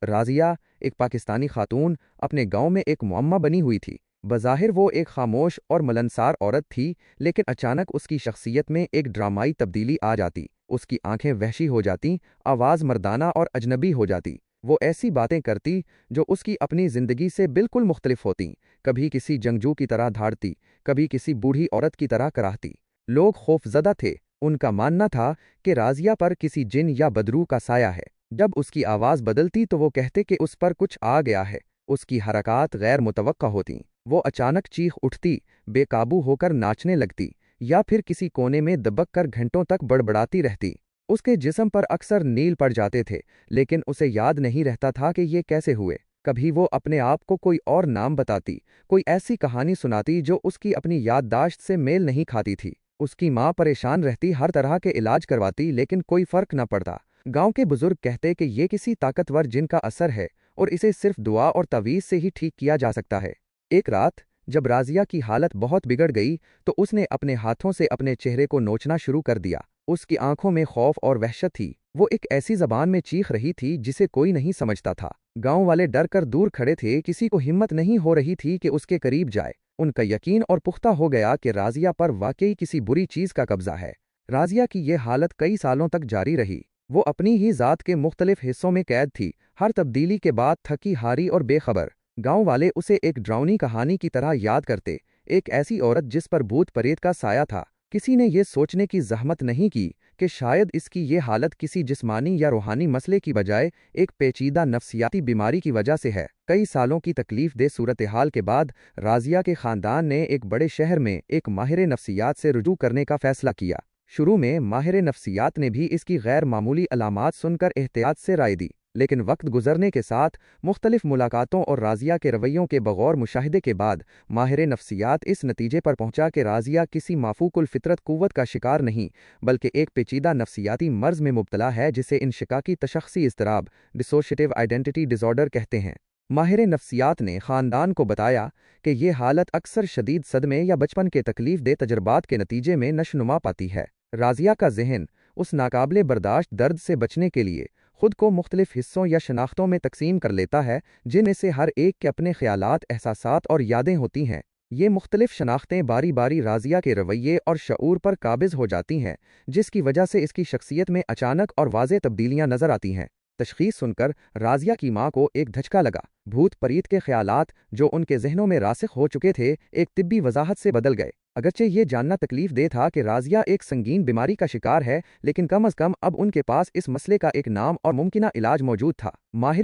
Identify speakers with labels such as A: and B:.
A: رازیہ ایک پاکستانی خاتون اپنے گاؤں میں ایک معمہ بنی ہوئی تھی۔ بظاہر وہ ایک خاموش اور ملنسار عورت تھی، لیکن اچانک اس کی شخصیت میں ایک ڈرامائی تبدیلی آ جاتی۔ اس کی آنکھیں وحشی ہو جاتیں، آواز مردانہ اور اجنبی ہو جاتی۔ وہ ایسی باتیں کرتی جو اس کی اپنی زندگی سے بالکل مختلف ہوتیں، کبھی کسی جنگجو کی طرح دھاڑتی، کبھی کسی بوڑھی عورت کی طرح کراہتی۔ لوگ خوف زدہ تھے، ان کا ماننا تھا کہ رازیہ پر کسی جن یا بدروح کا سایہ ہے۔ جب اس کی آواز بدلتی تو وہ کہتے کہ اس پر کچھ آ گیا ہے۔ اس کی حرکات غیر متوقع ہوتیں، وہ اچانک چیخ اٹھتی، بے قابو ہو کر ناچنے لگتی، یا پھر کسی کونے میں دبک کر گھنٹوں تک بڑبڑاتی رہتی۔ اس کے جسم پر اکثر نیل پڑ جاتے تھے، لیکن اسے یاد نہیں رہتا تھا کہ یہ کیسے ہوئے۔ کبھی وہ اپنے آپ کو کوئی اور نام بتاتی، کوئی ایسی کہانی سناتی جو اس کی اپنی یادداشت سے میل نہیں کھاتی تھی۔ اس کی ماں پریشان رہتی، ہر طرح کے علاج کرواتی، لیکن کوئی فرق نہ پڑتا۔ گاؤں کے بزرگ کہتے کہ یہ کسی طاقتور جن کا اثر ہے اور اسے صرف دعا اور تعویذ سے ہی ٹھیک کیا جا سکتا ہے۔ ایک رات جب رازیہ کی حالت بہت بگڑ گئی تو اس نے اپنے ہاتھوں سے اپنے چہرے کو نوچنا شروع کر دیا۔ اس کی آنکھوں میں خوف اور وحشت تھی، وہ ایک ایسی زبان میں چیخ رہی تھی جسے کوئی نہیں سمجھتا تھا۔ گاؤں والے ڈر کر دور کھڑے تھے، کسی کو ہمت نہیں ہو رہی تھی کہ اس کے قریب جائے۔ ان کا یقین اور پختہ ہو گیا کہ رازیہ پر واقعی کسی بری چیز کا قبضہ ہے۔ رازیہ کی یہ حالت کئی سالوں تک جاری رہی۔ وہ اپنی ہی ذات کے مختلف حصوں میں قید تھی، ہر تبدیلی کے بعد تھکی ہاری اور بے خبر۔ گاؤں والے اسے ایک ڈراؤنی کہانی کی طرح یاد کرتے، ایک ایسی عورت جس پر بھوت پریت کا سایہ تھا۔ کسی نے یہ سوچنے کی زحمت نہیں کی کہ شاید اس کی یہ حالت کسی جسمانی یا روحانی مسئلے کی بجائے ایک پیچیدہ نفسیاتی بیماری کی وجہ سے ہے۔ کئی سالوں کی تکلیف دہ صورتحال کے بعد رازیہ کے خاندان نے ایک بڑے شہر میں ایک ماہر نفسیات سے رجوع کرنے کا فیصلہ کیا۔ شروع میں ماہر نفسیات نے بھی اس کی غیر معمولی علامات سن کر احتیاط سے رائے دی، لیکن وقت گزرنے کے ساتھ مختلف ملاقاتوں اور رازیہ کے رویوں کے بغور مشاہدے کے بعد ماہر نفسیات اس نتیجے پر پہنچا کہ رازیہ کسی مافوق الفطرت قوت کا شکار نہیں، بلکہ ایک پیچیدہ نفسیاتی مرض میں مبتلا ہے جسے انشقاقی تشخصی اضطراب ڈسوشیٹیو آئیڈینٹی ڈس آرڈر کہتے ہیں۔ ماہر نفسیات نے خاندان کو بتایا کہ یہ حالت اکثر شدید صدمے یا بچپن کے تکلیف دہ تجربات کے نتیجے میں نشوونما پاتی ہے۔ رازیہ کا ذہن اس ناقابل برداشت درد سے بچنے کے لیے خود کو مختلف حصوں یا شناختوں میں تقسیم کر لیتا ہے، جن میں سے ہر ایک کے اپنے خیالات، احساسات اور یادیں ہوتی ہیں۔ یہ مختلف شناختیں باری باری رازیہ کے رویے اور شعور پر قابض ہو جاتی ہیں، جس کی وجہ سے اس کی شخصیت میں اچانک اور واضح تبدیلیاں نظر آتی ہیں۔ تشخیص سن کر رازیہ کی ماں کو ایک دھچکا لگا۔ بھوت پریت کے خیالات جو ان کے ذہنوں میں راسخ ہو چکے تھے ایک طبی وضاحت سے بدل گئے۔ اگرچہ یہ جاننا تکلیف دہ تھا کہ رازیہ ایک سنگین بیماری کا شکار ہے، لیکن کم از کم اب ان کے پاس اس مسئلے کا ایک نام اور ممکنہ علاج موجود تھا۔ ماہر